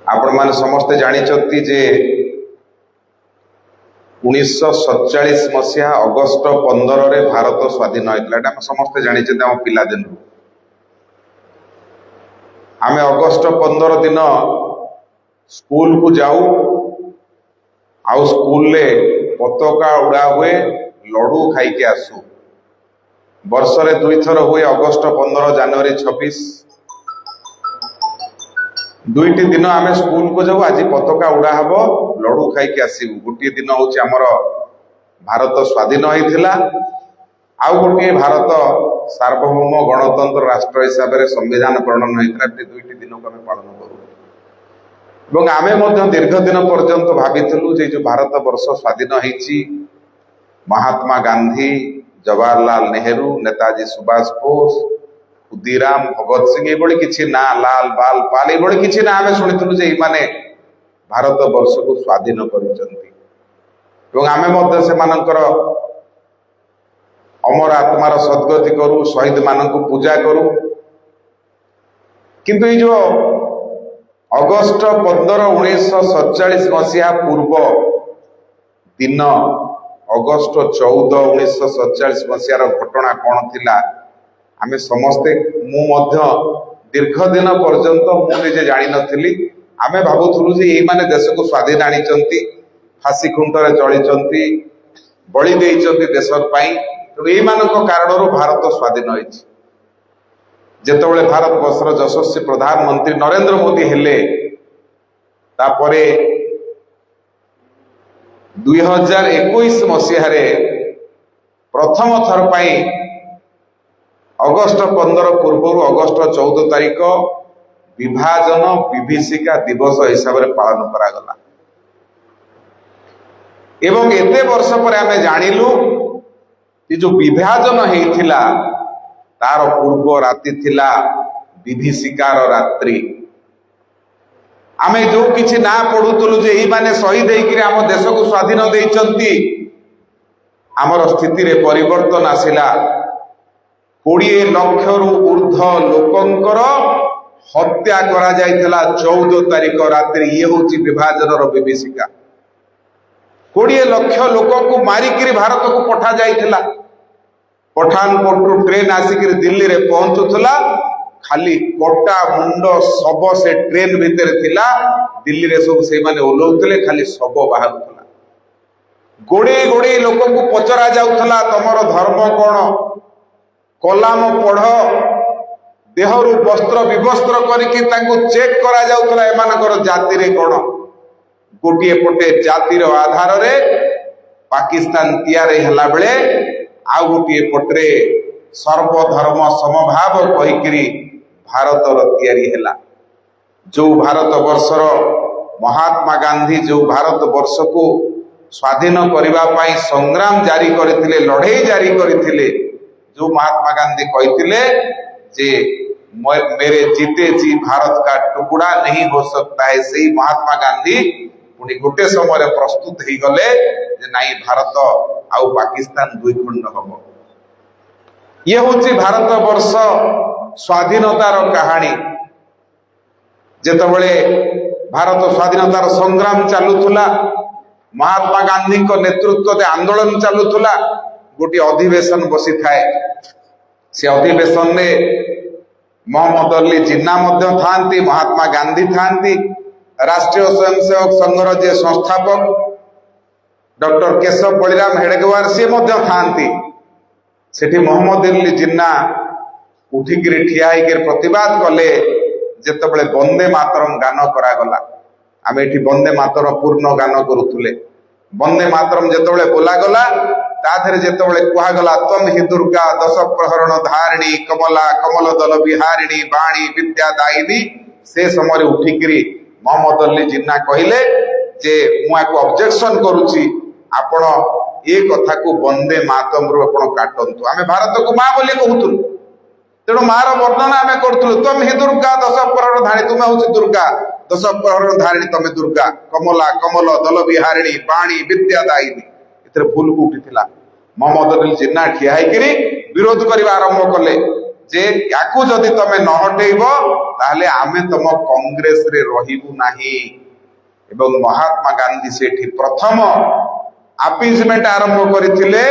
आपण माने समस्ते जानिचंती जे 1947 मसीहा अगस्ट 15 रे भारत स्वाधीन होइतला। एटा समस्ते जानिचंती हम पिला दिन आमे अगस्ट 15 दिन स्कूल को जाऊ आउ स्कूल ले पताका उड़ा हुए लडू खाई के आसू। वर्ष रे दुई थर हुए अगस्ट 15 जनवरी 26 दुईटी दिन आमे स्कूल को जाऊ। आज पताका उड़ा हबो लडू खाई के आसीबू। गोटे दिन होची हमर भारत स्वाधीन होइथिला आउ गोटे भारत सार्वभौम गणतंत्र राष्ट्र हिसाब रे संविधान प्रणयन होइथिला। दुईटी दिन को आमे पालन करू এবং आमे मध्य दीर्घ दिन पर्यंत भाविथिलु जे जो भारत वर्ष स्वाधीन होइची महात्मा गांधी, जवाहरलाल नेहरू, नेताजी सुभाष बोस, खुदीराम, भगत सिंह ये किसी ना लाल बाल पाल ये किसी ना आमे शुणिथिलु जे माने भारत वर्ष को स्वाधीन करिसंती এবং आमे मध्य से मानकर अमर आत्मार सद्गति करू, शहीद मानक पूजा करू। किंतु ये जो अगस्ट 15 1947 मसीहा पूर्व दिन अगस्ट 14 1947 मसीहार घटना कौन थिला आमे समस्ते मु मध्य दीर्घ दिन पर्यंत मुझे जानी नथिली। आमे भाबुथुलु जे एई माने देश को स्वाधीन आनिचंती, फांसी खुंटरे चलिचंती, बलि देइचंती देश पई। तो एई मानक कारणरो भारत स्वाधीन होइछि। जेतबेले भारत वर्षर यशस्वी प्रधानमंत्री नरेंद्र मोदी हेले तापरे 2021 मसीह प्रथम थर पाई अगस्ट 15 पूर्व अगस्ट 14 तारिख विभाजन विभीषिका दिवस हिसाब से पालन करागला। एवं एते वर्ष पर आमे जानिलु कि जो विभाजन हेइथिला तार पूर्व राति थिला विभीषिकार रात्रि। आमे जो किछि ना पढुतलु जे एई माने शहीद हेइकि आम देश को स्वाधीन देइचंती आमर स्थिति रे परिवर्तन आसिला। 20 लाख रु ऊर्ध्व लोकंकर हत्या करा जाइथिला 14 तारिख रात्रि। ये होची विभाजन रो विभीषिका। 20 लाख लोक को मारिकरी भारत को पठा जाइथिला। पठानकोट ट्रेन आसिक दिल्ली रे पहुंचुला, खाली कोटा मुंड सब से ट्रेन भितर थिला। दिल्ली रे सब से माने ओलौतले खाली सब बाहरुला। गोड़े गोड़े लोक को पचरा जाउथला तमरो धर्म कोन, कलाम पढ़, देहरु वस्त्र विवस्त्र करके तांको चेक करा जाउथला एमानकर जाति रे कोन। गोटिए पटे जातिर आधार रे पाकिस्तान तैयार हला बेले आ गोटे पटरे सर्वधर्म समभाव कहीकि भारत तैयारी है। जो भारत वर्षर महात्मा गांधी जो भारत वर्ष को स्वाधीन करने संग्राम जारी करथिले, लड़ाई जारी करथिले, जो महात्मा गांधी कहते जे मेरे जीते जी भारत का टुकड़ा नहीं हो सकता है, सही महात्मा गांधी पुणी गोटे समय प्रस्तुत हो गले जे नहीं भारत आउ पाकिस्तान दुई खंड हम। ये हूँ भारत वर्ष स्वाधीनतार कहानी। जेतबेले भारत स्वाधीनतार संग्राम चालुला, महात्मा गांधी को नेतृत्व आंदोलन चालुला, गोटे अधिवेशन बसी थाए। से अधिवेशन में मोहम्मद अली जिन्ना मध्य थांती, महात्मा गांधी थांती, राष्ट्रीय स्वयंसेवक संघर जे संस्थापक डॉक्टर केशव बलिराम हेडगेवार सी थांती। सेठी मोहम्मद अली जिन्ना उठिकी ठिया होकर प्रतिवाद कले जेतबेले वंदे मातरम गान करागला। आमे एठी वंदे मातरम पूर्ण गान करुथुले। वंदे मातरम जेतबेले बोलागला ताधरे जेतबेले कुहागला तम हि दुर्गा दश प्रहरण धारिणी कमला कमल दल विहारिणी बाणी विद्या दायिनी, से समय उठिकी मोहम्मद अली जिन्ना कहले जे मुझे ऑब्जेक्शन करुची, आपण ए कथा को वंदे मातरम रु आपण काटंतु। आमे भारत को मां बोली कहूथुलु, तेणु मार वर्णना आमे करथुलु। तम हि दुर्गा दश प्रहरण धारिणी, तुमे होची दुर्गा दश प्रहरण धारिणी, तमे दुर्गा कमला कमल दल विहारिणी बाणी विद्या दायिनी। एथरे भूल को उठिथिला। मोहम्मद अली जिन्ना ठिया होइकरी विरोध करबा आरंभ कले ଯେ ୟାକୁ ଯଦି ତମେ ନ ହଟେଇବ ତାହେଲେ ଆମେ ତମ କଂଗ୍ରେସରେ ରହିବୁ ନାହିଁ। ଏବଂ ମହାତ୍ମା ଗାନ୍ଧୀ ସେଠି ପ୍ରଥମ ଆপিଜମେଣ୍ଟ ଆରମ୍ଭ କରିଥିଲେ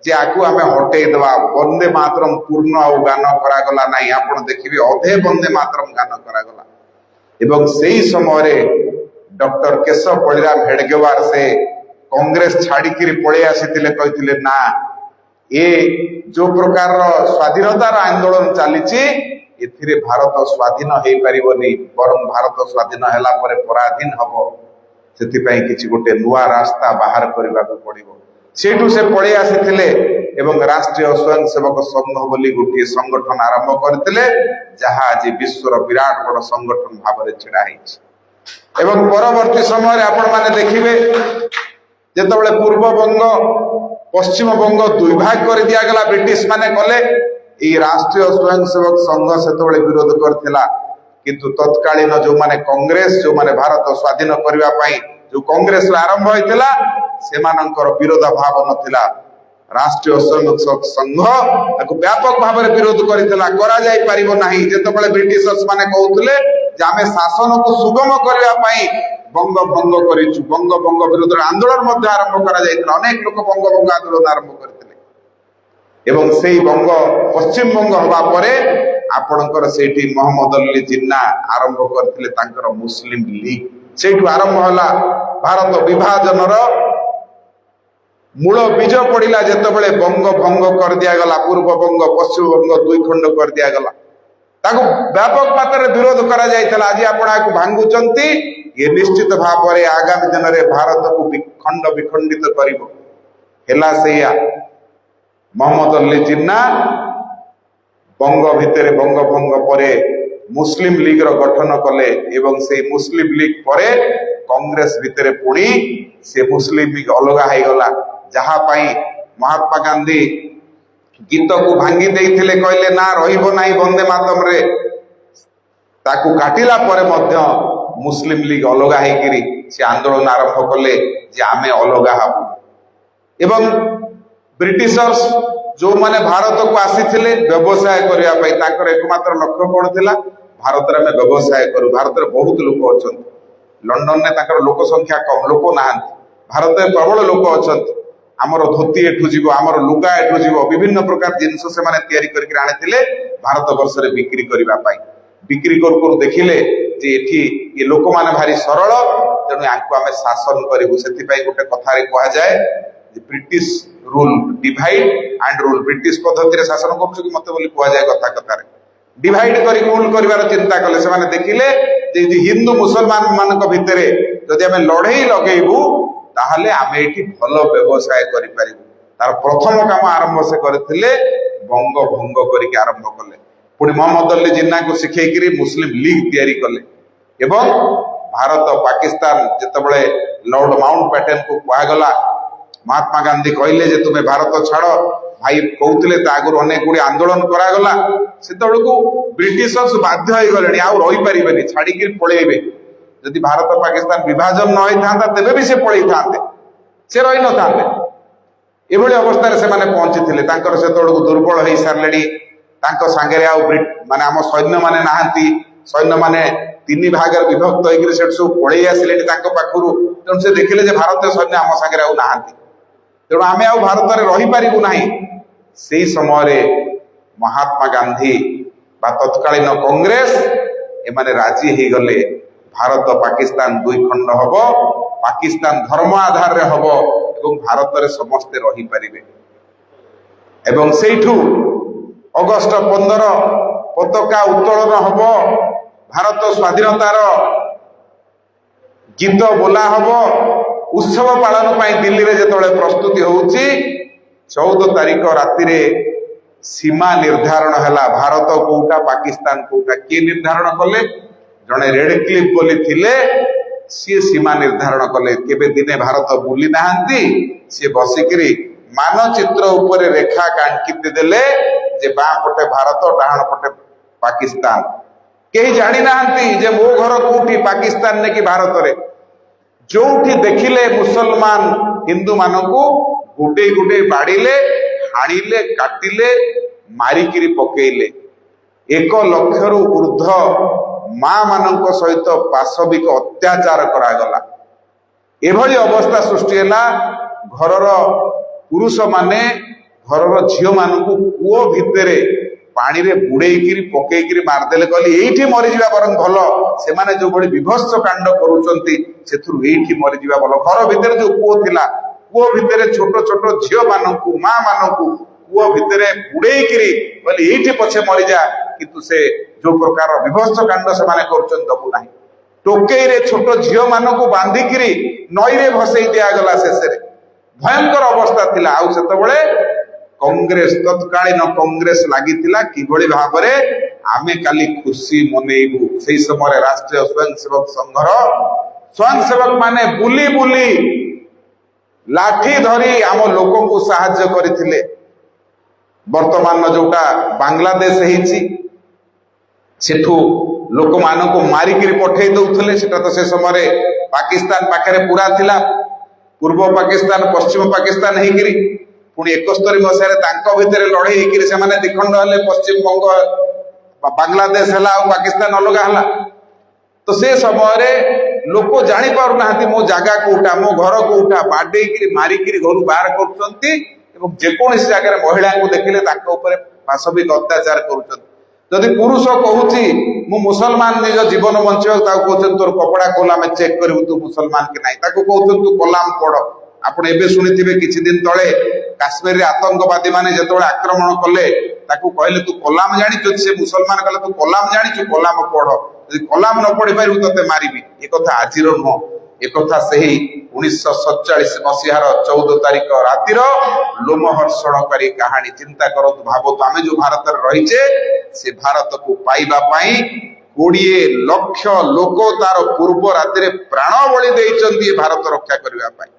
ଯେ ଆକୁ ଆମେ ହଟେଇଦବା। ବନ୍ଦେ ମାତରମ୍ ପୂର୍ଣ୍ଣ ଆଉ ଗାନ କରାଗଲା ନାହିଁ। ଆପଣ ଦେଖିବେ ଅଧେ ବନ୍ଦେ ମାତରମ୍ ଗାନ କରାଗଲା। ଏବଂ ସେଇ ସମୟରେ ଡକ୍ଟର କେଶବ ବଳିରାମ ହେଡଗେୱାର ସେ କଂଗ୍ରେସ ଛାଡିକିରି ପଳେଇ ଆସିଥିଲେ, କହିଥିଲେ ନା ଏ ଯୋଉ ପ୍ରକାରର ସ୍ୱାଧୀନତାର ଆନ୍ଦୋଳନ ଚାଲିଛି ଏଥିରେ ଭାରତ ସ୍ୱାଧୀନ ହେଇପାରିବନି, ବରଂ ଭାରତ ସ୍ୱାଧୀନ ହେଲା ପରେ ପରାଧୀନ ହବ। ସେଥିପାଇଁ କିଛି ଗୋଟେ ନୂଆ ରାସ୍ତା ବାହାର କରିବାକୁ ପଡିବ। ସେଇଠୁ ସେ ପଳେଇ ଆସିଥିଲେ ଏବଂ ରାଷ୍ଟ୍ରୀୟ ସ୍ୱୟଂସେବକ ସଂଘ ବୋଲି ଗୋଟିଏ ସଂଗଠନ ଆରମ୍ଭ କରିଥିଲେ, ଯାହା ଆଜି ବିଶ୍ୱର ବିରାଟ ବଡ ସଂଗଠନ ଭାବରେ ଛିଡା ହେଇଛି। ଏବଂ ପରବର୍ତ୍ତୀ ସମୟରେ ଆପଣମାନେ ଦେଖିବେ ଯେତେବେଳେ ପୂର୍ବବଙ୍ଗ ପଶ୍ଚିମବଙ୍ଗ ଦୁଇ ଭାଗ କରି ଦିଆଗଲା, ବ୍ରିଟିଶ ମାନେ କଲେ, ଏଇ ରାଷ୍ଟ୍ରୀୟ ସ୍ୱୟଂସେବକ ସଂଘ ସେତେବେଳେ ବିରୋଧ କରିଥିଲା। କିନ୍ତୁ ତତ୍କାଳୀନ ଯୋଉମାନେ କଂଗ୍ରେସ, ଯୋଉମାନେ ଭାରତ ସ୍ୱାଧୀନ କରିବା ପାଇଁ ଯୋଉ କଂଗ୍ରେସର ଆରମ୍ଭ ହେଇଥିଲା, ସେମାନଙ୍କର ବିରୋଧ ଭାବ ନଥିଲା। ରାଷ୍ଟ୍ରୀୟ ସ୍ୱୟଂସେବକ ସଂଘ ତାକୁ ବ୍ୟାପକ ଭାବରେ ବିରୋଧ କରିଥିଲା। କରାଯାଇ ପାରିବ ନାହିଁ। ଯେତେବେଳେ ବ୍ରିଟିଶର୍ସ ମାନେ କହୁଥିଲେ ଯେ ଆମେ ଶାସନକୁ ସୁଗମ କରିବା ପାଇଁ ବଙ୍ଗଭଙ୍ଗ କରିଛୁ, ବଙ୍ଗଭଙ୍ଗ ବିରୋଧରେ ଆନ୍ଦୋଳନ ମଧ୍ୟ ଆରମ୍ଭ କରାଯାଇଥିଲା। ଅନେକ ଲୋକ ବଙ୍ଗଭଙ୍ଗ ଆନ୍ଦୋଳନ ଆରମ୍ଭ କରିଥିଲେ। ଏବଂ ସେଇ ବଙ୍ଗ ପଶ୍ଚିମବଙ୍ଗ ହବା ପରେ ଆପଣଙ୍କର ସେଇଠି ମହମ୍ମଦ ଅଲି ଜିନ୍ନା ଆରମ୍ଭ କରିଥିଲେ ତାଙ୍କର ମୁସଲିମ ଲିଗ। ସେଇଠୁ ଆରମ୍ଭ ହେଲା ଭାରତ ବିଭାଜନର ମୂଳ ବୀଜ ପଡିଲା। ଯେତେବେଳେ ବଙ୍ଗ ଭଙ୍ଗ କରିଦିଆଗଲା, ପୂର୍ବବଙ୍ଗ ପଶ୍ଚିମବଙ୍ଗ ଦୁଇ ଖଣ୍ଡ କରିଦିଆଗଲା, ତାକୁ ବ୍ୟାପକ ମାତ୍ରାରେ ବିରୋଧ କରାଯାଇଥିଲା। ଆଜି ଆପଣ ଏହାକୁ ଭାଙ୍ଗୁଛନ୍ତି, ଏ ନିଶ୍ଚିତ ଭାବରେ ଆଗାମୀ ଦିନରେ ଭାରତକୁ ଖଣ୍ଡ ବିଖଣ୍ଡିତ କରିବ। ହେଲା ସେଇଆ। ମହମ୍ମଦ ଅଲି ଜିନ୍ନା ବଙ୍ଗ ଭିତରେ ବଙ୍ଗ ଭଙ୍ଗ ପରେ ମୁସଲିମ ଲିଗର ଗଠନ କଲେ ଏବଂ ସେଇ ମୁସଲିମ ଲିଗ ପରେ କଂଗ୍ରେସ ଭିତରେ ପୁଣି ସେ ମୁସଲିମ ଲିଗ ଅଲଗା ହେଇଗଲା। ଯାହା ପାଇଁ ମହାତ୍ମା ଗାନ୍ଧୀ ଗୀତକୁ ଭାଙ୍ଗି ଦେଇଥିଲେ, କହିଲେ ନା ରହିବ ନାହିଁ ବନ୍ଦେ ମାତରମରେ। ତାକୁ କାଟିଲା ପରେ ମଧ୍ୟ ମୁସଲିମ ଲିଗ ଅଲଗା ହେଇକିରି ସେ ଆନ୍ଦୋଳନ ଆରମ୍ଭ କଲେ ଯେ ଆମେ ଅଲଗା ହବୁ। ଏବଂ ବ୍ରିଟିଶର୍ସ ଯୋଉମାନେ ଭାରତକୁ ଆସିଥିଲେ ବ୍ୟବସାୟ କରିବା ପାଇଁ, ତାଙ୍କର ଏକମାତ୍ର ଲକ୍ଷ୍ୟ କଣ ଥିଲା? ଭାରତରେ ଆମେ ବ୍ୟବସାୟ କରୁ। ଭାରତରେ ବହୁତ ଲୋକ ଅଛନ୍ତି। ଲଣ୍ଡନରେ ତାଙ୍କର ଲୋକ ସଂଖ୍ୟା କମ, ଲୋକ ନାହାନ୍ତି। ଭାରତରେ ପ୍ରବଳ ଲୋକ ଅଛନ୍ତି। ଆମର ଧୋତି ଏଠୁ ଯିବ, ଆମର ଲୁଗା ଏଠୁ ଯିବ, ବିଭିନ୍ନ ପ୍ରକାର ଜିନିଷ ସେମାନେ ତିଆରି କରିକି ଆଣିଥିଲେ ଭାରତ ବର୍ଷରେ ବିକ୍ରି କରିବା ପାଇଁ। ବିକ୍ରି କରୁ କରୁ ଦେଖିଲେ ଯେ ଏଠି ଏ ଲୋକମାନେ ଭାରି ସରଳ, ତେଣୁ ୟାଙ୍କୁ ଆମେ ଶାସନ କରିବୁ। ସେଥିପାଇଁ ଗୋଟେ କଥାରେ କୁହାଯାଏ ଯେ British rule divide and rule. British ପଦ୍ଧତିରେ ଶାସନ କରୁଛୁ କି ମତେ ବୋଲି କୁହାଯାଏ କଥା କଥାରେ। ଡିଭାଇଡ କରି ରୁଲ କରିବାର ଚିନ୍ତା କଲେ। ସେମାନେ ଦେଖିଲେ ଯେ ହିନ୍ଦୁ ମୁସଲମାନ ମାନଙ୍କ ଭିତରେ ଯଦି ଆମେ ଲଢେଇ ଲଗେଇବୁ ତାହେଲେ ଆମେ ଏଠି ଭଲ ବ୍ୟବସାୟ କରିପାରିବୁ। ତାର ପ୍ରଥମ କାମ ଆରମ୍ଭ ସେ କରିଥିଲେ, ବଙ୍ଗ ଭଙ୍ଗ କରିକି ଆରମ୍ଭ କଲେ। ପୁଣି ମହମ୍ମଦ ଅଲି ଜିନ୍ନାକୁ ଶିଖେଇକିରି ମୁସଲିମ ଲିଗ ତିଆରି କଲେ। ଏବଂ ଭାରତ ପାକିସ୍ତାନ ଯେତେବେଳେ ଲର୍ଡ ମାଉଣ୍ଟ ପ୍ୟାଟେନକୁ କୁହାଗଲା, ମହାତ୍ମା ଗାନ୍ଧୀ କହିଲେ ଯେ ତୁମେ ଭାରତ ଛାଡ, ଭାଇ କହୁଥିଲେ ତା ଆଗରୁ ଅନେକ ଗୁଡିଏ ଆନ୍ଦୋଳନ କରାଗଲା। ସେତେବେଳକୁ ବ୍ରିଟିଶର୍ସ ବାଧ୍ୟ ହେଇଗଲେଣି, ଆଉ ରହିପାରିବେନି, ଛାଡିକିରି ପଳେଇବେ। ଯଦି ଭାରତ ପାକିସ୍ତାନ ବିଭାଜନ ନ ହେଇଥାନ୍ତା ତେବେ ବି ସେ ପଳେଇଥାନ୍ତେ, ସେ ରହିନଥାନ୍ତେ। ଏଭଳି ଅବସ୍ଥାରେ ସେମାନେ ପହଞ୍ଚିଥିଲେ। ତାଙ୍କର ସେତେବେଳକୁ ଦୁର୍ବଳ ହେଇ ସାରିଲେଣି। ତାଙ୍କ ସାଙ୍ଗରେ ଆଉ ମାନେ ଆମ ସୈନ୍ୟମାନେ ନାହାନ୍ତି। ସୈନ୍ୟମାନେ ତିନି ଭାଗରେ ବିଭକ୍ତ ହେଇକିରି ସେଠୁ ସବୁ ପଳେଇ ଆସିଲେଣି ତାଙ୍କ ପାଖରୁ। ତେଣୁ ସେ ଦେଖିଲେ ଯେ ଭାରତୀୟ ସୈନ୍ୟ ଆମ ସାଙ୍ଗରେ ଆଉ ନାହାନ୍ତି, ତେଣୁ ଆମେ ଆଉ ଭାରତରେ ରହିପାରିବୁ ନାହିଁ। ସେଇ ସମୟରେ ମହାତ୍ମା ଗାନ୍ଧୀ ବା ତତ୍କାଳୀନ କଂଗ୍ରେସ ଏମାନେ ରାଜି ହେଇଗଲେ, ଭାରତ ପାକିସ୍ତାନ ଦୁଇ ଖଣ୍ଡ ହବ, ପାକିସ୍ତାନ ଧର୍ମ ଆଧାରରେ ହବ ଏବଂ ଭାରତରେ ସମସ୍ତେ ରହିପାରିବେ। ଏବଂ ସେଇଠୁ ଅଗଷ୍ଟ 15 ପତାକା ଉତ୍ତୋଳନ ହବ, ଭାରତ ସ୍ୱାଧୀନତାର ଗୀତ ବୋଲା ହବ। ଉତ୍ସବ ପାଳନ ପାଇଁ ଦିଲ୍ଲୀରେ ଯେତେବେଳେ ପ୍ରସ୍ତୁତି ହଉଛି, 14 ତାରିଖ ରାତିରେ ସୀମା ନିର୍ଦ୍ଧାରଣ ହେଲା। ଭାରତ କୋଉଟା, ପାକିସ୍ତାନ କୋଉଟା, କିଏ ନିର୍ଦ୍ଧାରଣ କଲେ? ଜଣେ ରେଡକ୍ଲିଫ ବୋଲି ଥିଲେ, ସିଏ ସୀମା ନିର୍ଦ୍ଧାରଣ କଲେ। କେବେ ଦିନେ ଭାରତ ବୁଲି ନାହାନ୍ତି, ସିଏ ବସିକିରି ମାନଚିତ୍ର ଉପରେ ରେଖା କାଙ୍କି ଦେଲେ ଯେ ବାଁ ପଟେ ଭାରତ, ଡାହାଣ ପଟେ ପାକିସ୍ତାନ। କେହି ଜାଣି ନାହାନ୍ତି ଯେ ମୋ ଘର କୋଉଠି, ପାକିସ୍ତାନରେ କି ଭାରତରେ। ଯୋଉଠି ଦେଖିଲେ ମୁସଲମାନ ହିନ୍ଦୁ ମାନଙ୍କୁ ଗୋଟେଇ ଗୋଟେଇ ବାଡିଲେ, ହାଣିଲେ, କାଟିଲେ, ମାରିକିରି ପକେଇଲେ। 1 ଲକ୍ଷରୁ ଊର୍ଦ୍ଧ୍ବ ମା ମାନଙ୍କ ସହିତ ପାଶବିକ ଅତ୍ୟାଚାର କରାଗଲା। ଏଭଳି ଅବସ୍ଥା ସୃଷ୍ଟି ହେଲା। ଘରର ପୁରୁଷ ମାନେ ଘରର ଝିଅ ମାନଙ୍କୁ କୂଅ ଭିତରେ ପାଣିରେ ବୁଡେଇକିରି ପକେଇକିରି ମାରିଦେଲେ। କହିଲେ ଏଇଠି ମରିଯିବା ବରଂ ଭଲ, ସେମାନେ ଯୋଉଭଳି ବିଭତ୍ସ କାଣ୍ଡ କରୁଛନ୍ତି ସେଥିରୁ ଏଇଠି ମରିଯିବା ଭଲ। ଘର ଭିତରେ ଯୋଉ କୂଅ ଥିଲା, କୂଅ ଭିତରେ ଛୋଟ ଛୋଟ ଝିଅ ମାନଙ୍କୁ ମା ମାନଙ୍କୁ କୂଅ ଭିତରେ ବୁଡେଇକିରି କହିଲେ ଏଇଠି ପଛେ ମରିଯା, କିନ୍ତୁ ସେ ଯୋଉ ପ୍ରକାର ବିଭତ୍ସ କାଣ୍ଡ ସେମାନେ କରୁଛନ୍ତି ଦବୁ ନାହିଁ। ଟୋକେଇରେ ଛୋଟ ଝିଅ ମାନଙ୍କୁ ବାନ୍ଧିକିରି ନଈରେ ଭସେଇ ଦିଆଗଲା। ଶେଷରେ ଭୟଙ୍କର ଅବସ୍ଥା ଥିଲା। ଆଉ ସେତେବେଳେ କଂଗ୍ରେସ, ତତ୍କାଳୀନ କଂଗ୍ରେସ ଲାଗିଥିଲା କିଭଳି ଭାବରେ ଆମେ କାଲି ଖୁସି ମନେଇବୁ। ସେଇ ସମୟରେ ରାଷ୍ଟ୍ରୀୟ ସ୍ୱୟଂସେବକ ସଂଘର ସ୍ୱୟଂସେବକ ମାନେ ବୁଲି ବୁଲି ଲାଠି ଧରି ଆମ ଲୋକଙ୍କୁ ସାହାଯ୍ୟ କରିଥିଲେ। ବର୍ତ୍ତମାନ ଯୋଉଟା ବାଂଲାଦେଶ ହେଇଛି, ସେଠୁ ଲୋକମାନଙ୍କୁ ମାରିକିରି ପଠେଇ ଦଉଥିଲେ। ସେଟା ତ ସେ ସମୟରେ ପାକିସ୍ତାନ ପାଖରେ ପୁରା ଥିଲା, ପୂର୍ବ ପାକିସ୍ତାନ ପଶ୍ଚିମ ପାକିସ୍ତାନ ହେଇକିରି। ପୁଣି 71 ମସିହାରେ ତାଙ୍କ ଭିତରେ ଲଢେଇ ହେଇକିରି ସେମାନେ ଦ୍ୱିଖଣ୍ଡ ହେଲେ, ପଶ୍ଚିମବଙ୍ଗ ବାଂଲାଦେଶ ହେଲା ଆଉ ପାକିସ୍ତାନ ଅଲଗା ହେଲା। ତ ସେ ସମୟରେ ଲୋକ ଜାଣି ପାରୁନାହାନ୍ତି ମୋ ଜାଗା କୋଉଟା, ମୋ ଘର କୋଉଟା, ବାଡେଇକିରି ମାରିକିରି ଘରୁ ବାହାର କରୁଛନ୍ତି ଏବଂ ଯେକୌଣସି ଜାଗାରେ ମହିଳାଙ୍କୁ ଦେଖିଲେ ତାଙ୍କ ଉପରେ ପାଶବିକ ଅତ୍ୟାଚାର କରୁଛନ୍ତି। ଯଦି ପୁରୁଷ କହୁଛି ମୁଁ ମୁସଲମାନ ନିଜ ଜୀବନ ବଞ୍ଚିବାକୁ, ତାକୁ କହୁଛନ୍ତି ତୋର କପଡା ଖୋଲ ଆମେ ଚେକ୍ କରିବୁ ତୁ ମୁସଲମାନ କି ନାହିଁ। ତାକୁ କହୁଛନ୍ତି ତୁ କଲାମ ପଢ। ଆପଣ ଏବେ ଶୁଣିଥିବେ କିଛି ଦିନ ତଳେ କାଶ୍ମୀରରେ ଆତଙ୍କବାଦୀ ମାନେ ଯେତେବେଳେ ଆକ୍ରମଣ କଲେ ତାକୁ କହିଲେ ତୁ କଲାମ ଜାଣିଛୁ? ସେ ମୁସଲମାନ କହିଲେ ତୁ କଲାମ ଜାଣିଛୁ, କଲାମ ପଢ, ଯଦି କଲାମ ନ ପଢି ପାରିବୁ ତତେ ମାରିବି। ଏ କଥା ଆଜିର ନୁହଁ, ଏ କଥା ସେହି 1947 ମସିହାର 14 ତାରିଖ ରାତିର ଲୋମହର୍ଷଣକାରୀ କାହାଣୀ। ଚିନ୍ତା କରନ୍ତୁ, ଭାବନ୍ତୁ, ଆମେ ଯୋଉ ଭାରତରେ ରହିଛେ ସେ ଭାରତକୁ ପାଇବା ପାଇଁ 20 ଲକ୍ଷ ଲୋକ ତାର ପୂର୍ବ ରାତିରେ ପ୍ରାଣ ବଳି ଦେଇଛନ୍ତି ଏ ଭାରତ ରକ୍ଷା କରିବା ପାଇଁ।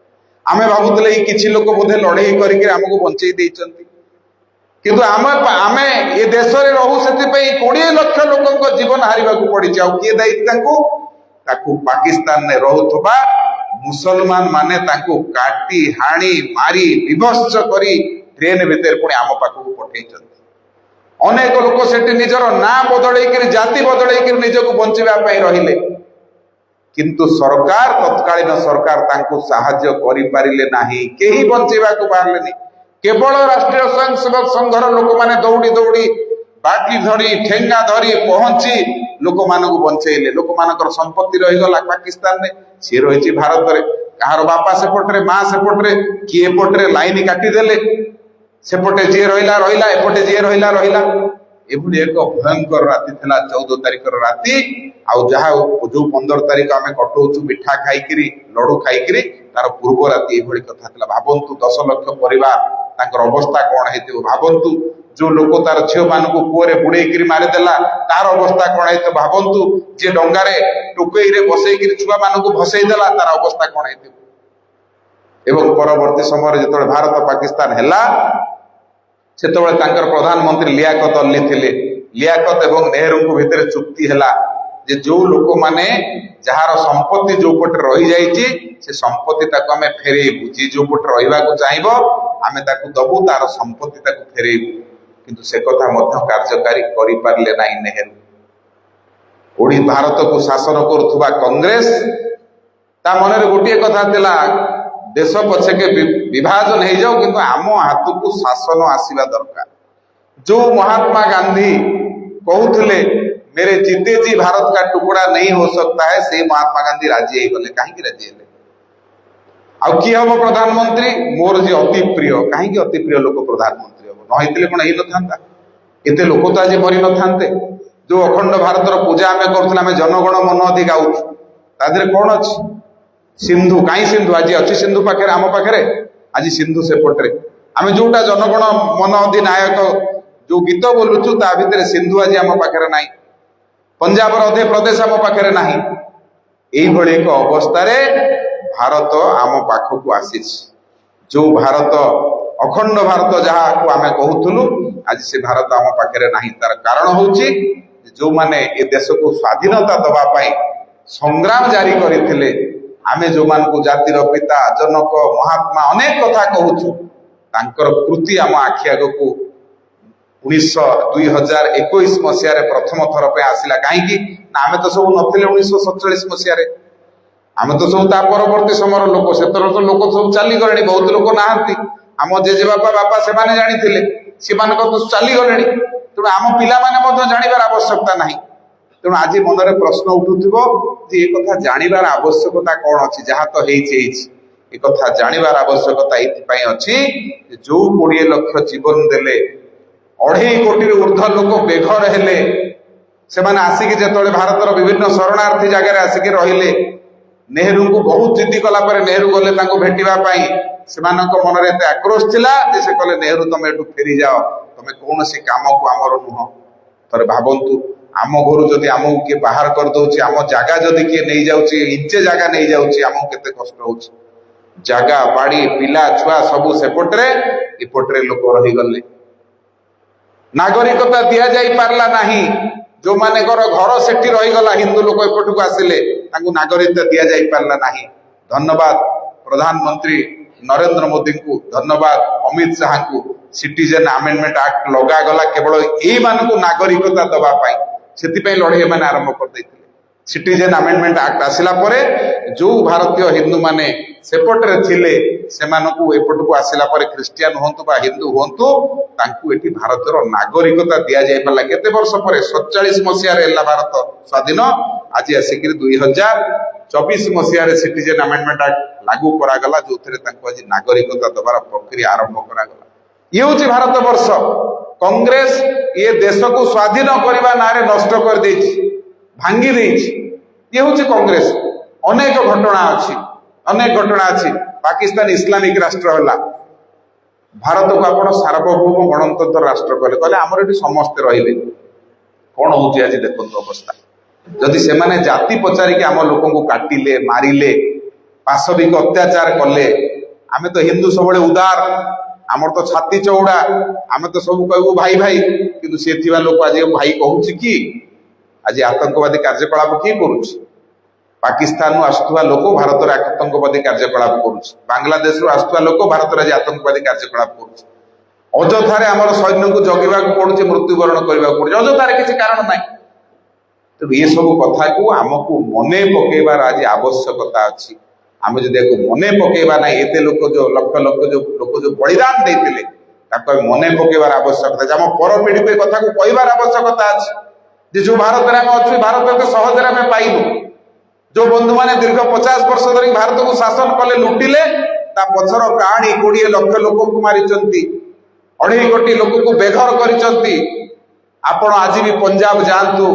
ଆମେ ଭାବୁଥିଲେ ଏଇ କିଛି ଲୋକ ବୋଧେ ଲଢେଇ କରିକି ଆମକୁ ବଞ୍ଚେଇ ଦେଇଛନ୍ତି, କିନ୍ତୁ ଆମେ ଏ ଦେଶରେ ରହୁ ସେଥିପାଇଁ 20 ଲକ୍ଷ ଲୋକଙ୍କ ଜୀବନ ହାରିବାକୁ ପଡିଛି। ଆଉ କିଏ ଦାୟୀ ତାଙ୍କୁ? ତାକୁ ପାକିସ୍ତାନରେ ରହୁଥିବା ମୁସଲମାନ ମାନେ ତାଙ୍କୁ କାଟି ହାଣି ମାରି ବିଭତ୍ସ କରି ଟ୍ରେନ ଭିତରେ ପୁଣି ଆମ ପାଖକୁ ପଠେଇଛନ୍ତି। ଅନେକ ଲୋକ ସେଠି ନିଜର ନାଁ ବଦଳେଇକିରି, ଜାତି ବଦଳେଇକିରି ନିଜକୁ ବଞ୍ଚିବା ପାଇଁ ରହିଲେ, କିନ୍ତୁ ସରକାର, ତତ୍କାଳୀନ ସରକାର ତାଙ୍କୁ ସାହାଯ୍ୟ କରିପାରିଲେ ନାହିଁ। କେହି ବଞ୍ଚେଇବାକୁ ପାରିଲେନି। କେବଳ ରାଷ୍ଟ୍ରୀୟ ସ୍ୱୟଂସେବକ ସଂଘର ଲୋକମାନେ ଦୌଡ଼ି ଦୌଡ଼ି ବାଟି ଧରି ଠେଙ୍ଗା ଧରି ପହଞ୍ଚି ଲୋକମାନଙ୍କୁ ବଞ୍ଚେଇଲେ। ଲୋକମାନଙ୍କର ସମ୍ପତ୍ତି ରହିଗଲା ପାକିସ୍ତାନରେ, ସିଏ ରହିଛି ଭାରତରେ। କାହାର ବାପା ସେପଟରେ, ମା ସେପଟରେ, କିଏ ଏପଟରେ ଲାଇନ କାଟିଦେଲେ। ସେପଟେ ଯିଏ ରହିଲା ରହିଲା, ଏପଟେ ଯିଏ ରହିଲା ରହିଲା। ଏଭଳି ଏକ ଭୟଙ୍କର ରାତି ଥିଲା 14 ତାରିଖର ରାତି। ଆଉ ଯାହା ଯୋଉ 15 ତାରିଖ ଆମେ କଟଉଛୁ ମିଠା ଖାଇକିରି, ଲଡୁ ଖାଇକିରି, ତାର ପୂର୍ବ ରାତି ଏଭଳି କଥା ଥିଲା। ଭାବନ୍ତୁ 10 ଲକ୍ଷ ପରିବାର, ତାଙ୍କର ଅବସ୍ଥା କଣ ହେଇଥିବ। ଭାବନ୍ତୁ ଯୋଉ ଲୋକ ତାର ଝିଅ ମାନଙ୍କୁ କୂଅରେ ବୁଡେଇକିରି ମାରିଦେଲା, ତାର ଅବସ୍ଥା କଣ ହେଇଥିବ। ଭାବନ୍ତୁ ଯିଏ ଡଙ୍ଗାରେ ଟୋକେଇରେ ବସେଇକିରି ଛୁଆ ମାନଙ୍କୁ ଭସେଇ ଦେଲା, ତାର ଅବସ୍ଥା କଣ ହେଇଥିବ। ଏବଂ ପରବର୍ତ୍ତୀ ସମୟରେ ଯେତେବେଳେ ଭାରତ ପାକିସ୍ତାନ ହେଲା, ସେତେବେଳେ ତାଙ୍କର ପ୍ରଧାନମନ୍ତ୍ରୀ ଲିଆକତ ଅଲ୍ଲୀ ଥିଲେ। ଲିଆକତ ଏବଂ ନେହେରୁଙ୍କ ଭିତରେ ଚୁକ୍ତି ହେଲା ଯେ ଯୋଉ ଲୋକମାନେ ଯାହାର ସମ୍ପତ୍ତି ଯୋଉ ପଟେ ରହିଯାଇଛି ସେ ସମ୍ପତ୍ତି ତାକୁ ଆମେ ଫେରେଇବୁ। ଯିଏ ଯୋଉ ପଟେ ରହିବାକୁ ଚାହିଁବ ଆମେ ତାକୁ ଦବୁ, ତାର ସମ୍ପତ୍ତି ତାକୁ ଫେରେଇବୁ। କିନ୍ତୁ ସେ କଥା ମଧ୍ୟ କାର୍ଯ୍ୟକାରୀ କରିପାରିଲେ ନାହିଁ ନେହେରୁ। ଭାରତକୁ ଶାସନ କରୁଥିବା କଂଗ୍ରେସ, ତା ମନରେ ଗୋଟିଏ କଥା ଥିଲା, ଦେଶ ପଛକେ ବିଭାଜନ ହେଇଯାଉ କିନ୍ତୁ ଆମ ହାତକୁ ଶାସନ ଆସିବା ଦରକାର। ଯୋଉ ମହାତ୍ମା ଗାନ୍ଧୀ କହୁଥିଲେ मेरे जीते जी भारत का टुकड़ा नहीं हो सकता है, से महात्मा गांधी राजी ହେଇଗଲେ। କାହିଁକି ରାଜି ହେଲେ? ଆଉ କିଏ ହବ ପ୍ରଧାନମନ୍ତ୍ରୀ? ମୋର ଯେ ଅତି ପ୍ରିୟ। କାହିଁକି ଅତି ପ୍ରିୟ ଲୋକ ପ୍ରଧାନମନ୍ତ୍ରୀ ହବ? ନ ହେଇଥିଲେ କଣ ହେଇନଥାନ୍ତା? ଏତେ ଲୋକ ତ ଆଜି ମରିନଥାନ୍ତେ। ଯୋଉ ଅଖଣ୍ଡ ଭାରତର ପୂଜା ଆମେ କରୁଥିଲେ, ଆମେ ଜନଗଣ ମନ ଅଧି ଗାଉଛୁ, ତା ଦେହରେ କଣ ଅଛି? ସିନ୍ଧୁ, କାହିଁ ସିନ୍ଧୁ ଆଜି ଅଛି ସିନ୍ଧୁ ପାଖରେ, ଆମ ପାଖରେ? ଆଜି ସିନ୍ଧୁ ସେପଟରେ। ଆମେ ଯୋଉଟା ଜନଗଣ ମନ ଅଧିନାୟକ ଯୋଉ ଗୀତ ବୋଲୁଛୁ, ତା ଭିତରେ ସିନ୍ଧୁ ଆଜି ଆମ ପାଖରେ ନାହିଁ। ପଞ୍ଜାବର ଅଧେ ପ୍ରଦେଶ ଆମ ପାଖରେ ନାହିଁ। এইଭଳି ଏକ ଅବସ୍ଥାରେ ଭାରତ ଆମ ପାଖକୁ ଆସିଛି। ଯୋଉ ଭାରତ, ଅଖଣ୍ଡ ଭାରତ ଯାହାକୁ ଆମେ କହୁଥିଲୁ, ଆଜି ସେ ଭାରତ ଆମ ପାଖରେ ନାହିଁ। ତାର କାରଣ ହଉଛି ଯୋଉମାନେ ଏ ଦେଶକୁ ସ୍ୱାଧୀନତା ଦେବା ପାଇଁ ସଂଗ୍ରାମ ଜାରି କରିଥିଲେ, ଆମେ ଯୋଉମାନଙ୍କୁ ଜାତିର ପିତା, ଜନକ, ମହାତ୍ମା ଅନେକ କଥା କହୁଛୁ, ତାଙ୍କର କୃତି ଆମ ଆଖି ଆଗକୁ 2021 ମସିହାରେ ପ୍ରଥମ ଥର ପାଇଁ ଆସିଲା। କାହିଁକି ନା ଆମେ ତ ସବୁ ନଥିଲେ 1947 ମସିହାରେ, ଆମେ ତ ସବୁ ତା ପରବର୍ତ୍ତୀ ସମୟର ଲୋକ। ସେଥର ତ ଲୋକ ସବୁ ଚାଲିଗଲେଣି, ବହୁତ ଲୋକ ନାହାନ୍ତି। ଆମ ଜେଜେବାପା ବାପା ସେମାନେ ଜାଣିଥିଲେ, ସେମାନଙ୍କ ତ ଚାଲିଗଲେଣି। ତେଣୁ ଆମ ପିଲାମାନେ ମଧ୍ୟ ଜାଣିବାର ଆବଶ୍ୟକତା ନାହିଁ। ତେଣୁ ଆଜି ମନରେ ପ୍ରଶ୍ନ ଉଠୁଥିବ ଯେ ଏ କଥା ଜାଣିବାର ଆବଶ୍ୟକତା କଣ ଅଛି? ଯାହା ତ ହେଇଛି ହେଇଛି, ଏ କଥା ଜାଣିବାର ଆବଶ୍ୟକତା ଏଇଥିପାଇଁ ଅଛି ଯେ ଯୋଉ 20 ଲକ୍ଷ ଜୀବନ ଦେଲେ, 2.5 କୋଟିରୁ ଉର୍ଦ୍ଧ୍ୱ ଲୋକ ବେଘର ହେଲେ, ସେମାନେ ଆସିକି ଯେତେବେଳେ ଭାରତର ବିଭିନ୍ନ ଶରଣାର୍ଥୀ ଜାଗାରେ ଆସିକି ରହିଲେ, ନେହେରୁଙ୍କୁ ବହୁତ ଜିଦ୍ଦି କଲା ପରେ ନେହେରୁ ଗଲେ ତାଙ୍କୁ ଭେଟିବା ପାଇଁ। ସେମାନଙ୍କ ମନରେ ଏତେ ଆକ୍ରୋଶ ଥିଲା ଯେ ସେ କହିଲେ ନେହେରୁ ତମେ ଏଠୁ ଫେରିଯାଅ, ତମେ କୌଣସି କାମକୁ ଆମର ନୁହଁ। ଥରେ ଭାବନ୍ତୁ, ଆମ ଘରୁ ଯଦି ଆମକୁ କିଏ ବାହାର କରିଦଉଛି, ଆମ ଜାଗା ଯଦି କିଏ ନେଇଯାଉଛି, ଇଞ୍ଚେ ଜାଗା ନେଇଯାଉଛି, ଆମକୁ କେତେ କଷ୍ଟ ହଉଛି। ଜାଗା ବାଡି ପିଲା ଛୁଆ ସବୁ ସେପଟରେ, ଏପଟରେ ଲୋକ ରହିଗଲେ। ନାଗରିକତା ଦିଆଯାଇ ପାରିଲା ନାହିଁ। ଯୋଉମାନଙ୍କର ଘର ସେଠି ରହିଗଲା, ହିନ୍ଦୁ ଲୋକ ଏପଟକୁ ଆସିଲେ, ତାଙ୍କୁ ନାଗରିକତା ଦିଆଯାଇ ପାରିଲା ନାହିଁ। ଧନ୍ୟବାଦ ପ୍ରଧାନମନ୍ତ୍ରୀ ନରେନ୍ଦ୍ର ମୋଦୀଙ୍କୁ, ଧନ୍ୟବାଦ ଅମିତ ଶାହାଙ୍କୁ। ସିଟିଜେନ ଆମେଣ୍ଡମେଣ୍ଟ ଆକ୍ଟ ଲଗାଗଲା କେବଳ ଏଇମାନଙ୍କୁ ନାଗରିକତା ଦେବା ପାଇଁ। ସେଥିପାଇଁ ଲଢେଇ ଏମାନେ ଆରମ୍ଭ କରିଦେଇଥିଲେ। ସିଟିଜେନ ଆମେଣ୍ଡମେଣ୍ଟ ଆକ୍ଟ ଆସିଲା ପରେ ଯୋଉ ଭାରତୀୟ ହିନ୍ଦୁ ମାନେ ସେପଟରେ ଥିଲେ, ସେମାନଙ୍କୁ ଏପଟକୁ ଆସିଲା ପରେ ଖ୍ରୀଷ୍ଟିଆନ ହୁଅନ୍ତୁ ବା ହିନ୍ଦୁ ହୁଅନ୍ତୁ, ତାଙ୍କୁ ଏଠି ଭାରତର ନାଗରିକତା ଦିଆଯାଇ ପାରିଲା। କେତେ ବର୍ଷ ପରେ? 47 ମସିହାରେ ହେଲା ଭାରତ ସ୍ୱାଧୀନ। ଆଜି ଆସିକିରି 2024 ମସିହାରେ ସିଟିଜେନ ଆମେଣ୍ଡମେଣ୍ଟ ଆକ୍ଟ ଲାଗୁ କରାଗଲା, ଯୋଉଥିରେ ତାଙ୍କୁ ଆଜି ନାଗରିକତା ଦେବାର ପ୍ରକ୍ରିୟା ଆରମ୍ଭ କରାଗଲା। ଇଏ ହଉଛି ଭାରତ ବର୍ଷ। କଂଗ୍ରେସ ଏ ଦେଶକୁ ସ୍ୱାଧୀନ କରିବା ନାଁରେ ନଷ୍ଟ କରିଦେଇଛି, ଭାଙ୍ଗି ଦେଇଛି। ଇଏ ହଉଛି କଂଗ୍ରେସ। ଅନେକ ଘଟଣା ଅଛି, ଅନେକ ଘଟଣା ଅଛି। ପାକିସ୍ତାନ ଇସଲାମିକ ରାଷ୍ଟ୍ର ହେଲା, ଭାରତକୁ ଆପଣ ସାର୍ବଭୌମ ଗଣତନ୍ତ୍ର ରାଷ୍ଟ୍ର କଲେ, କହିଲେ ଆମର ଏଠି ସମସ୍ତେ ରହିବେ। କଣ ହଉଛି ଆଜି ଦେଖନ୍ତୁ ଅବସ୍ଥା। ଯଦି ସେମାନେ ଜାତି ପଚାରିକି ଆମ ଲୋକଙ୍କୁ କାଟିଲେ, ମାରିଲେ, ପାଶବିକ ଅତ୍ୟାଚାର କଲେ, ଆମେ ତ ହିନ୍ଦୁ ସବୁବେଳେ ଉଦାର, ଆମର ତ ଛାତି ଚଉଡା, ଆମେ ତ ସବୁ କହିବୁ ଭାଇ ଭାଇ। କିନ୍ତୁ ସେ ଥିବା ଲୋକ ଆଜି ଭାଇ କହୁଛି କି? ଆଜି ଆତଙ୍କବାଦୀ କାର୍ଯ୍ୟକଳାପ କିଏ କରୁଛି? ପାକିସ୍ତାନରୁ ଆସୁଥିବା ଲୋକ ଭାରତରେ ଆତଙ୍କବାଦୀ କାର୍ଯ୍ୟକଳାପ କରୁଛି, ବାଂଲାଦେଶରୁ ଆସୁଥିବା ଲୋକ ଭାରତରେ ଆଜି ଆତଙ୍କବାଦୀ କାର୍ଯ୍ୟକଳାପ କରୁଛି। ଅଯଥାରେ ଆମର ସୈନ୍ୟକୁ ଜଗିବାକୁ ପଡୁଛି, ମୃତ୍ୟୁବରଣ କରିବାକୁ ପଡୁଛି, ଅଯଥାରେ କିଛି କାରଣ ନାହିଁ। ତେଣୁ ଏସବୁ କଥାକୁ ଆମକୁ ମନେ ପକେଇବାର ଆଜି ଆବଶ୍ୟକତା ଅଛି। ଆମେ ଯଦି ଏହାକୁ ମନେ ପକେଇବା ନାହିଁ, ଏତେ ଲୋକ ଯୋଉ ଲକ୍ଷ ଲକ୍ଷ ଯୋଉ ଲୋକ ଯୋଉ ବଳିଦାନ ଦେଇଥିଲେ, ତାକୁ ଆମେ ମନେ ପକେଇବାର ଆବଶ୍ୟକତା ଅଛି। ଆମ ପରପିଢିକୁ ଏ କଥାକୁ କହିବାର ଆବଶ୍ୟକତା ଅଛି ଯେ ଯୋଉ ଭାରତରେ ଆମେ ଅଛୁ, ଭାରତ ଏତେ ସହଜରେ ଆମେ ପାଇଲୁ। ଯୋଉ ବନ୍ଧୁମାନେ ଦୀର୍ଘ 50 ବର୍ଷ ଧରି ଭାରତକୁ ଶାସନ କଲେ, ଲୁଟିଲେ, ତା ପଛର କାହାଣୀ 20 ଲକ୍ଷ ଲୋକଙ୍କୁ ମାରିଛନ୍ତି, 2.5 କୋଟି ଲୋକଙ୍କୁ ବେଘର କରିଛନ୍ତି। ଆପଣ ଆଜି ବି ପଞ୍ଜାବ ଯାଆନ୍ତୁ,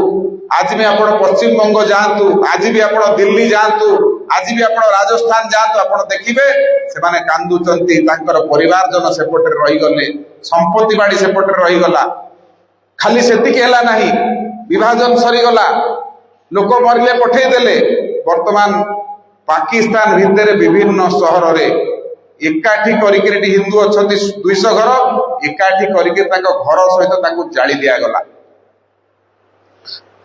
ଆଜି ବି ଆପଣ ପଶ୍ଚିମବଙ୍ଗ ଯାଆନ୍ତୁ, ଆଜି ବି ଆପଣ ଦିଲ୍ଲୀ ଯାଆନ୍ତୁ, ଆଜି ବି ଆପଣ ରାଜସ୍ଥାନ ଯାଆନ୍ତୁ, ଆପଣ ଦେଖିବେ ସେମାନେ କାନ୍ଦୁଛନ୍ତି। ତାଙ୍କର ପରିବାର ଜନ ସେପଟରେ ରହିଗଲେ, ସମ୍ପତ୍ତି ବାଡି ସେପଟରେ ରହିଗଲା। ଖାଲି ସେତିକି ହେଲା ନାହିଁ, ବିଭାଜନ ସରିଗଲା, ଲୋକ ମରିଲେ ପଠେଇଦେଲେ। ବର୍ତ୍ତମାନ ପାକିସ୍ତାନ ଭିତରେ ବିଭିନ୍ନ ସହରରେ ଏକାଠି କରିକି, ଏଠି ହିନ୍ଦୁ ଅଛନ୍ତି 200 ଘର, ଏକାଠି କରିକି ତାଙ୍କ ଘର ସହିତ ତାଙ୍କୁ ଜାଳି ଦିଆଗଲା।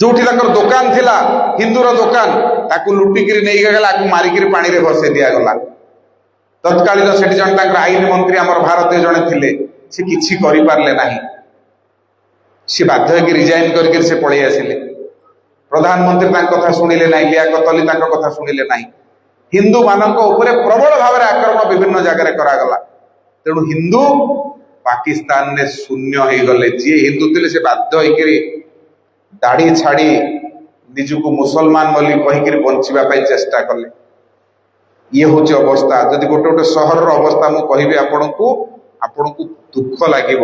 ଯୋଉଠି ତାଙ୍କର ଦୋକାନ ଥିଲା, ହିନ୍ଦୁର ଦୋକାନ, ତାକୁ ଲୁଟିକିରି ନେଇଗଲା, ତାକୁ ମାରିକିରି ପାଣିରେ ଭସେଇ ଦିଆଗଲା। ତତ୍କାଳୀନ ସେଠି ଜଣେ ତାଙ୍କର ଆଇନ ମନ୍ତ୍ରୀ ଆମର ଭାରତୀୟ ଜଣେ ଥିଲେ, ସେ କିଛି କରିପାରିଲେ ନାହିଁ। ସେ ବାଧ୍ୟ ହେଇକି ରିଜାଇନ କରିକି ସେ ପଳେଇ ଆସିଲେ। ପ୍ରଧାନମନ୍ତ୍ରୀ ତାଙ୍କ କଥା ଶୁଣିଲେ ନାହିଁ, ଲିଆକତ ଅଲି ତାଙ୍କ କଥା ଶୁଣିଲେ ନାହିଁ। ହିନ୍ଦୁ ମାନଙ୍କ ଉପରେ ପ୍ରବଳ ଭାବରେ ଆକ୍ରମଣ ବିଭିନ୍ନ ଜାଗାରେ କରାଗଲା। ତେଣୁ ହିନ୍ଦୁ ପାକିସ୍ତାନରେ ଶୂନ୍ୟ ହେଇଗଲେ। ଯିଏ ହିନ୍ଦୁ ଥିଲେ ସେ ବାଧ୍ୟ ହେଇକିରି ଦାଢି ଛାଡି ନିଜକୁ ମୁସଲମାନ ବୋଲି କହିକିରି ବଞ୍ଚିବା ପାଇଁ ଚେଷ୍ଟା କଲେ। ଇଏ ହଉଛି ଅବସ୍ଥା। ଯଦି ଗୋଟେ ଗୋଟେ ସହରର ଅବସ୍ଥା ମୁଁ କହିବି ଆପଣଙ୍କୁ, ଆପଣଙ୍କୁ ଦୁଃଖ ଲାଗିବ।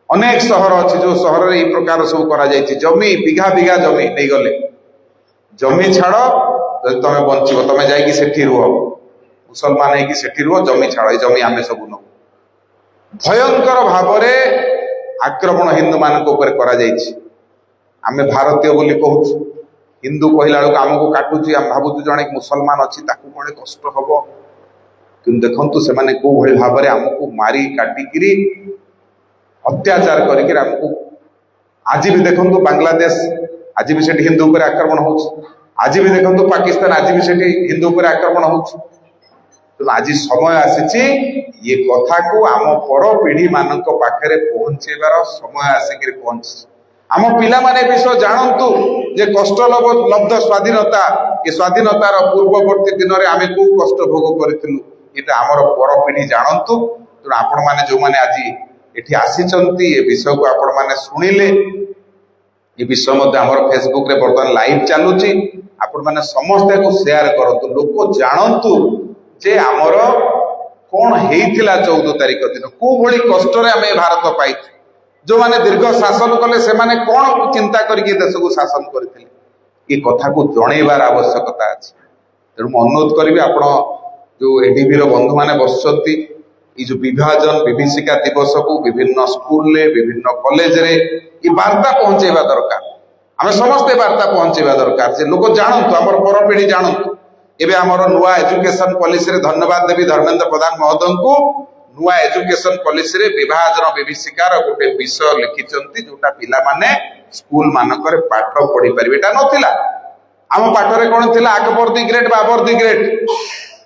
ଅନେକ ସହର ଅଛି ଯୋଉ ସହରରେ ଏଇ ପ୍ରକାର ସବୁ କରାଯାଇଛି। ଜମି ବିଘା ବିଘା ଜମି ନେଇଗଲେ। ଜମି ଛାଡ, ଯଦି ତମେ ବଞ୍ଚିବ ତମେ ଯାଇକି ସେଠି ରୁହ, ମୁସଲମାନ ହେଇକି ସେଠି ରୁହ, ଜମି ଛାଡ, ଏଇ ଜମି ଆମେ ସବୁ ନବୁ। ଭୟଙ୍କର ଭାବରେ ଆକ୍ରମଣ ହିନ୍ଦୁ ମାନଙ୍କ ଉପରେ କରାଯାଇଛି। ଆମେ ଭାରତୀୟ ବୋଲି କହୁଛୁ, ହିନ୍ଦୁ କହିଲା ବେଳକୁ ଆମକୁ କାଟୁଛି, ଆମେ ଭାବୁଛୁ ଜଣେ ମୁସଲମାନ ଅଛି ତାକୁ କଣ କଷ୍ଟ ହବ। କିନ୍ତୁ ଦେଖନ୍ତୁ ସେମାନେ କୋଉ ଭଳି ଭାବରେ ଆମକୁ ମାରି କାଟିକିରି ଅତ୍ୟାଚାର କରିକି ଆମକୁ, ଆଜି ବି ଦେଖନ୍ତୁ ବାଂଲାଦେଶ, ଆଜି ବି ସେଠି ହିନ୍ଦୁ ଉପରେ ଆକ୍ରମଣ ହଉଛି। ଆଜି ବି ଦେଖନ୍ତୁ ପାକିସ୍ତାନ, ଆଜି ବି ସେଠି ହିନ୍ଦୁ ଉପରେ ଆକ୍ରମଣ ହଉଛି। ତେଣୁ ଆଜି ସମୟ ଆସିଛି ଏ କଥାକୁ ଆମ ପର ପିଢି ମାନଙ୍କ ପାଖରେ ପହଞ୍ଚେଇବାର ସମୟ ଆସିକିରି ପହଞ୍ଚିଛି। ଆମ ପିଲାମାନେ ବିଷୟ ଜାଣନ୍ତୁ ଯେ କଷ୍ଟ ଲବ୍ଧ ସ୍ୱାଧୀନତା, ଏ ସ୍ୱାଧୀନତାର ପୂର୍ବବର୍ତ୍ତୀ ଦିନରେ ଆମେ କୋଉ କଷ୍ଟ ଭୋଗ କରିଥିଲୁ ଏଟା ଆମର ପର ପିଢି ଜାଣନ୍ତୁ। ତେଣୁ ଆପଣମାନେ ଯୋଉମାନେ ଆଜି ଏଠି ଆସିଛନ୍ତି ଏ ବିଷୟକୁ ଆପଣମାନେ ଶୁଣିଲେ, ଏ ବିଷୟ ମଧ୍ୟ ଆମର ଫେସବୁକ୍ ରେ ବର୍ତ୍ତମାନ ଲାଇଭ୍ ଚାଲୁଛି, ଆପଣମାନେ ସମସ୍ତେ ସେୟାର କରନ୍ତୁ, ଲୋକ ଜାଣନ୍ତୁ ଯେ ଆମର କଣ ହେଇଥିଲା 14 ତାରିଖ ଦିନ, କୋଉ ଭଳି କଷ୍ଟରେ ଆମେ ଭାରତ ପାଇଛୁ। ଯୋଉମାନେ ଦୀର୍ଘ ଶାସନ କଲେ ସେମାନେ କଣ ଚିନ୍ତା କରିକି ଦେଶକୁ ଶାସନ କରିଥିଲେ, ଏ କଥାକୁ ଜଣେଇବାର ଆବଶ୍ୟକତା ଅଛି। ତେଣୁ ମୁଁ ଅନୁରୋଧ କରିବି, ଆପଣ ଯୋଉ ଏଡିବି ର ବନ୍ଧୁମାନେ ବସିଛନ୍ତି, এই যে বিভাজন বিভীষিকা দিবসକୁ বিভিন্ন স্কুলে বিভিন্ন কলেজରେ এই বার্তা পৌঁছাଇବା দরকার। ଆମେ ସମସ୍ତେ ବାର୍ତ୍ତା ପହଞ୍ଚେଇବା ଦରକାର ଯେ ଲୋକ ଜାଣନ୍ତୁ, ଆମର ପରପିଢି ଜାଣନ୍ତୁ। ଏବେ ଆମର ନୂଆ ଏଜୁକେସନ ପଲିସିରେ ଧନ୍ୟବାଦ ଦେବି ଧର୍ମେନ୍ଦ୍ର ପ୍ରଧାନ ମହୋଦୟଙ୍କୁ। ନୂଆ ଏଜୁକେସନ ପଲିସିରେ ବିଭାଜନ ବିଭୀଷିକାର ଗୋଟେ ବିଷୟ ଲେଖିଛନ୍ତି ଯୋଉଟା ପିଲାମାନେ ସ୍କୁଲ ମାନଙ୍କରେ ପାଠ ପଢିପାରିବେ। ଏଟା ନଥିଲା, ଆମ ପାଠରେ କଣ ଥିଲା, আকবর দি ଗ୍ରେଟ୍ ବାବର ଦି ଗ୍ରେଟ୍,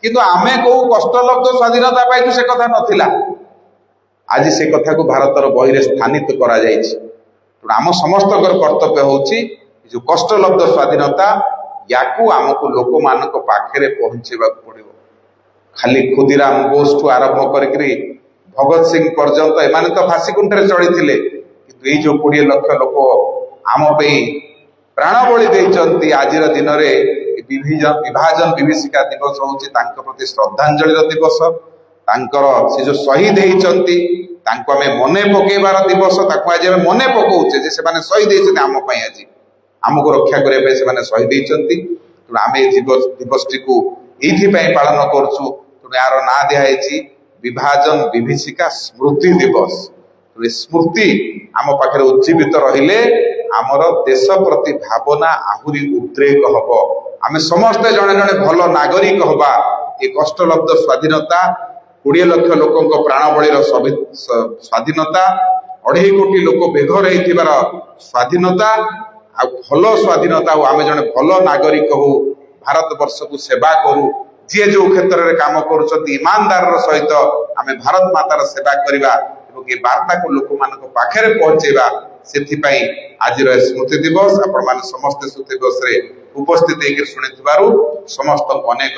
କିନ୍ତୁ ଆମେ କୋଉ କଷ୍ଟଲବ୍ଧ ସ୍ୱାଧୀନତା ପାଇଛୁ ସେ କଥା ନଥିଲା। ଆଜି ସେ କଥାକୁ ଭାରତର ବହିରେ ସ୍ଥାନିତ କରାଯାଇଛି। ତେଣୁ ଆମ ସମସ୍ତଙ୍କର କର୍ତ୍ତବ୍ୟ ହଉଛି ଯୋଉ କଷ୍ଟଲବ୍ଧ ସ୍ୱାଧୀନତା, ୟାକୁ ଆମକୁ ଲୋକମାନଙ୍କ ପାଖରେ ପହଞ୍ଚେଇବାକୁ ପଡିବ। ଖାଲି ଖୁଦିରାମ ବୋଷଠୁ ଆରମ୍ଭ କରିକି ଭଗତ ସିଂ ପର୍ଯ୍ୟନ୍ତ ଏମାନେ ତ ଫାଶୀ କୁଣ୍ଠରେ ଚଢିଥିଲେ, କିନ୍ତୁ ଏଇ ଯୋଉ 20 ଲକ୍ଷ ଲୋକ ଆମ ପାଇଁ ପ୍ରାଣ ବଳି ଦେଇଛନ୍ତି ଆଜିର ଦିନରେ ବିଭାଜନ ବିଭୀଷିକା ଦିବସ ହଉଛି ତାଙ୍କ ପ୍ରତି ଶ୍ରଦ୍ଧାଞ୍ଜଳିର ଦିବସ। ତାଙ୍କର ସେ ଯୋଉ ଶହୀଦ ହେଇଛନ୍ତି ତାଙ୍କୁ ଆମେ ମନେ ପକେଇବାର ଦିବସ। ତାକୁ ଆଜି ଆମେ ମନେ ପକଉଛେ ଯେ ସେମାନେ ଶହୀଦ ହେଇଛନ୍ତି ଆମ ପାଇଁ, ଆଜି ଆମକୁ ରକ୍ଷା କରିବା ପାଇଁ ସେମାନେ ଶହୀଦ ହେଇଛନ୍ତି। ତେଣୁ ଆମେ ଏ ଦିବସଟିକୁ ଏଇଥିପାଇଁ ପାଳନ କରୁଛୁ। ତେଣୁ ଏହାର ନାଁ ଦିଆହେଇଛି ବିଭାଜନ ବିଭୀଷିକା ସ୍ମୃତି ଦିବସ। ସ୍ମୃତି ଆମ ପାଖରେ ଉଜ୍ଜୀବିତ ରହିଲେ ଆମର ଦେଶ ପ୍ରତି ଭାବନା ଆହୁରି ଉଦ୍ରେକ ହବ। ଆମେ ସମସ୍ତେ ଜଣେ ଜଣେ ଭଲ ନାଗରିକ ହବା। ଏ କଷ୍ଟଲବ୍ଧ ସ୍ୱାଧୀନତା, 20 ଲକ୍ଷ ଲୋକଙ୍କ ପ୍ରାଣବଳୀର ସ୍ୱାଧୀନତା, 2.5 କୋଟି ଲୋକ ବେଘର ହେଇଥିବାର ସ୍ୱାଧୀନତା, ଆଉ ଭଲ ସ୍ୱାଧୀନତା, ଆଉ ଆମେ ଜଣେ ଭଲ ନାଗରିକ ହଉ, ଭାରତ ବର୍ଷକୁ ସେବା କରୁ। ଯିଏ ଯୋଉ କ୍ଷେତ୍ରରେ କାମ କରୁଛନ୍ତି ଇମାନଦାରର ସହିତ ଆମେ ଭାରତ ମାତାର ସେବା କରିବା ଏବଂ ଏ ବାର୍ତ୍ତାକୁ ଲୋକମାନଙ୍କ ପାଖରେ ପହଞ୍ଚେଇବା। ସେଥିପାଇଁ ଆଜିର ସ୍ମୃତି ଦିବସ, ଆପଣମାନେ ସମସ୍ତେ ସ୍ମୃତି ଦିବସରେ ଉପସ୍ଥିତ ହେଇକି ଶୁଣିଥିବାରୁ ସମସ୍ତଙ୍କୁ ଅନେକ